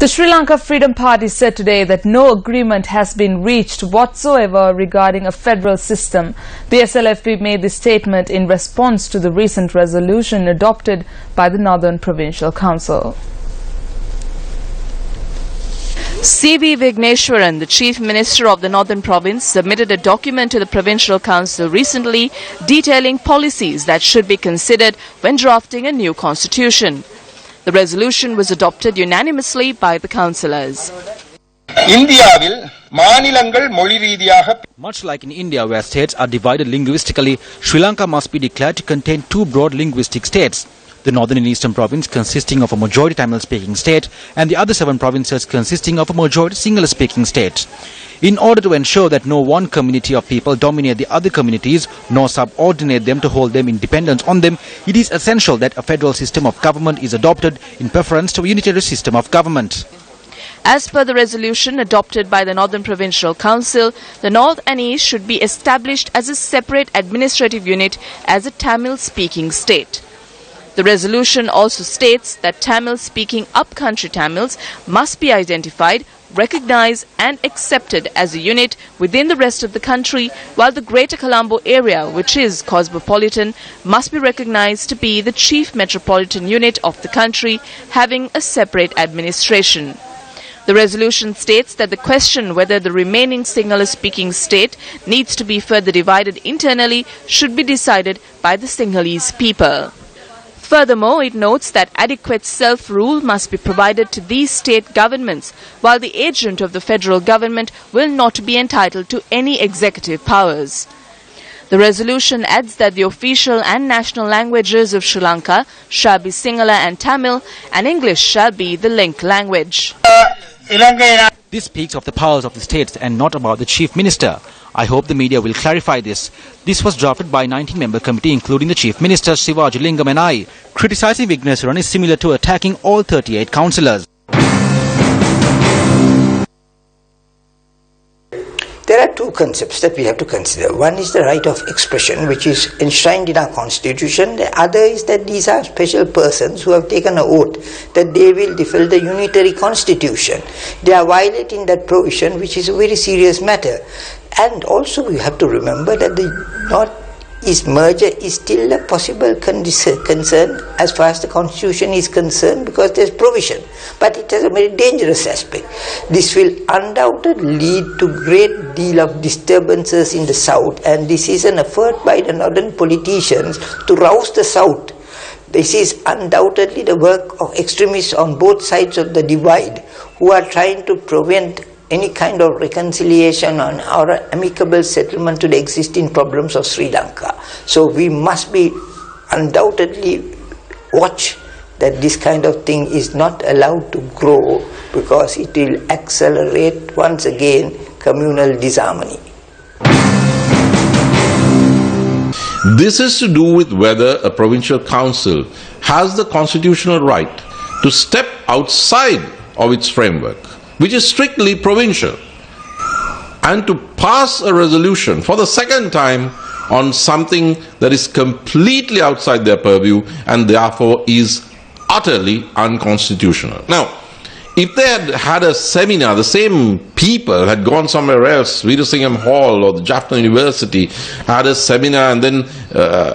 The Sri Lanka Freedom Party said today that no agreement has been reached whatsoever regarding a federal system. The SLFP made this statement in response to the recent resolution adopted by the Northern Provincial Council. C.V. Vigneswaran, the Chief Minister of the Northern Province, submitted a document to the Provincial Council recently detailing policies that should be considered when drafting a new constitution. The resolution was adopted unanimously by the councillors. Much like in India, where states are divided linguistically, Sri Lanka must be declared to contain two broad linguistic states. The Northern and Eastern Province consisting of a majority Tamil-speaking state and the other 7 provinces consisting of a majority Sinhala-speaking state. In order to ensure that no one community of people dominate the other communities nor subordinate them to hold them independence on them, it is essential that a federal system of government is adopted in preference to a unitary system of government. As per the resolution adopted by the Northern Provincial Council, the North and East should be established as a separate administrative unit as a Tamil-speaking state. The resolution also states that Tamil-speaking up-country Tamils must be identified, recognized and accepted as a unit within the rest of the country, while the Greater Colombo area, which is cosmopolitan, must be recognized to be the chief metropolitan unit of the country, having a separate administration. The resolution states that the question whether the remaining Sinhala-speaking state needs to be further divided internally should be decided by the Sinhalese people. Furthermore, it notes that adequate self-rule must be provided to these state governments, while the agent of the federal government will not be entitled to any executive powers. The resolution adds that the official and national languages of Sri Lanka shall be Sinhala and Tamil, and English shall be the link language. This speaks of the powers of the states and not about the Chief Minister. I hope the media will clarify this. This was drafted by a 19-member committee including the Chief Minister Sivaji Lingam and I. Criticizing Vigneswaran is similar to attacking all 38 councillors. There are two concepts that we have to consider. One is the right of expression, which is enshrined in our constitution. The other is that these are special persons who have taken an oath that they will defend the unitary constitution. They are violating that provision, which is a very serious matter. And also we have to remember that the North-East merger is still a possible concern as far as the constitution is concerned, because there is provision. But it has a very dangerous aspect. This will undoubtedly lead to great deal of disturbances in the South, and this is an effort by the northern politicians to rouse the South. This is undoubtedly the work of extremists on both sides of the divide who are trying to prevent any kind of reconciliation or amicable settlement to the existing problems of Sri Lanka. So we must be undoubtedly watch that this kind of thing is not allowed to grow, because it will accelerate once again communal disharmony. This is to do with whether a provincial council has the constitutional right to step outside of its framework, which is strictly provincial, and to pass a resolution for the second time on something that is completely outside their purview and therefore is utterly unconstitutional. Now, if they had had a seminar, the same people had gone somewhere else, Veerasingham Hall or the Jaffna University, had a seminar and then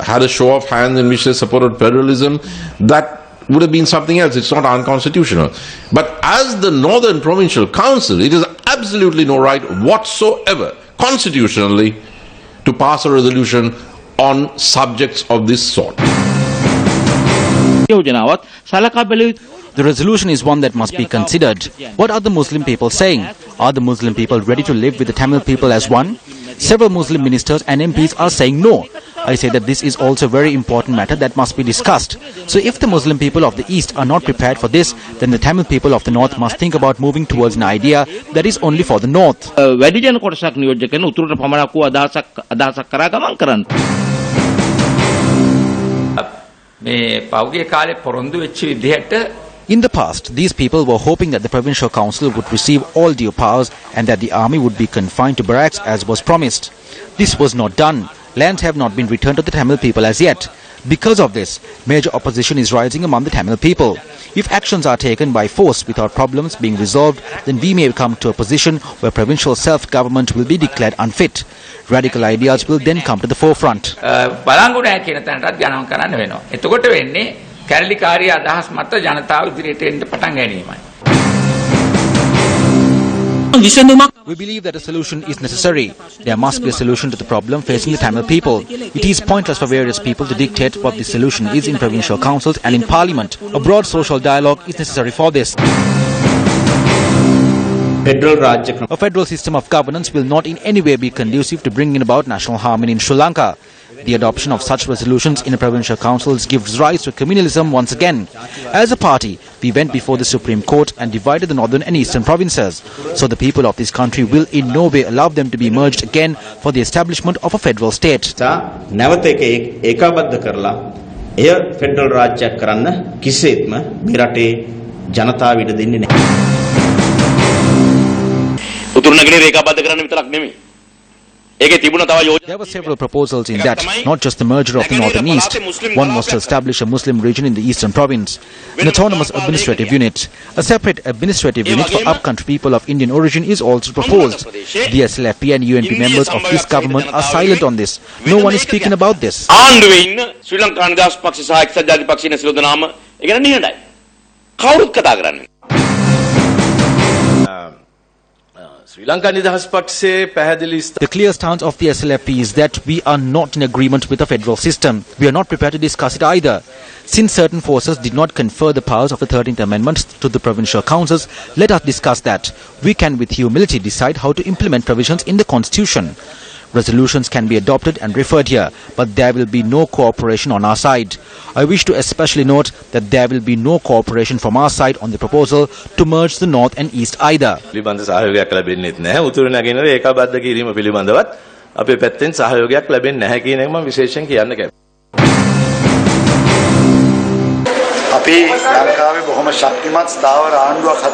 had a show of hands in which they supported federalism, that would have been something else. It's not unconstitutional. But as the Northern Provincial Council, it has absolutely no right whatsoever, constitutionally, to pass a resolution on subjects of this sort. The resolution is one that must be considered. What are the Muslim people saying? Are the Muslim people ready to live with the Tamil people as one? Several Muslim ministers and MPs are saying no. I say that this is also a very important matter that must be discussed. So if the Muslim people of the East are not prepared for this, then the Tamil people of the North must think about moving towards an idea that is only for the North. In the past, these people were hoping that the Provincial Council would receive all due powers and that the army would be confined to barracks as was promised. This was not done. Lands have not been returned to the Tamil people as yet. Because of this, major opposition is rising among the Tamil people. If actions are taken by force without problems being resolved, then we may come to a position where provincial self-government will be declared unfit. Radical ideas will then come to the forefront. බලංගුණෑ කියන තැනටත් ගණන් කරන්න වෙනවා. එතකොට වෙන්නේ කැරලිකාරී අදහස් මත ජනතාව ඉදිරියට එන්න පටන් ගැනීමයි. We believe that a solution is necessary. There must be a solution to the problem facing the Tamil people. It is pointless for various people to dictate what the solution is in provincial councils and in parliament. A broad social dialogue is necessary for this. A federal system of governance will not in any way be conducive to bringing about national harmony in Sri Lanka. The adoption of such resolutions in a provincial councils gives rise to communalism once again. As a party, we went before the Supreme Court and divided the northern and eastern provinces. So the people of this country will in no way allow them to be merged again for the establishment of a federal state. නැවත ඒකාබද්ධ කරලා එය federal රාජ්‍යයක් කරන්න කිසිසේත්ම මේ රටේ ජනතාව ඉඩ දෙන්නේ නැහැ. උතුරු නගරේ ඒකාබද්ධ කරන්න විතරක් නෙමෙයි. There were several proposals in that, not just the merger of the north and east. One was to establish a Muslim region in the eastern province, an autonomous administrative unit. A separate administrative unit for upcountry people of Indian origin is also proposed. The SLFP and UNP members of this government are silent on this. No one is speaking about this. ආණ්ඩුවේ ඉන්න ශ්‍රී ලංකා නිදහස් පක්ෂ සහ එක්සත් ජාතික පක්ෂ ඉන්න සියලු දෙනාම ඒ ගැන නිහඬයි. කවුරුත් කතා කරන්නේ. The clear stance of the SLFP is that we are not in agreement with the federal system. We are not prepared to discuss it either. Since certain forces did not confer the powers of the 13th Amendment to the provincial councils, let us discuss that. We can with humility decide how to implement provisions in the constitution. Resolutions can be adopted and referred here, but there will be no cooperation on our side. I wish to especially note that there will be no cooperation from our side on the proposal to merge the north and east either. පිළිබඳ සහයෝගයක් ලැබෙන්නේත් නැහැ. උතුරු නැගෙනහිර ඒකාබද්ධ කිරීම පිළිබඳවත් අපේ පැත්තෙන් සහයෝගයක් ලැබෙන්නේ නැහැ කියන එක මම විශේෂයෙන් කියන්න කැමතියි.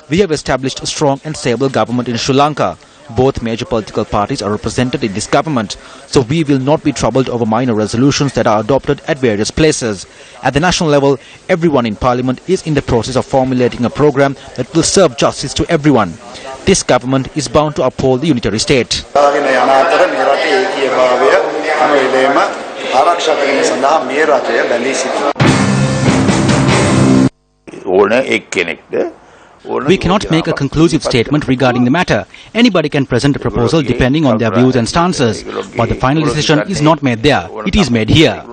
We have established a strong and stable government in Sri Lanka. Both major political parties are represented in this government, so we will not be troubled over minor resolutions that are adopted at various places. At the national level, everyone in parliament is in the process of formulating a program that will serve justice to everyone. This government is bound to uphold the unitary state. We cannot make a conclusive statement regarding the matter. Anybody can present a proposal depending on their views and stances, but the final decision is not made there. It is made here.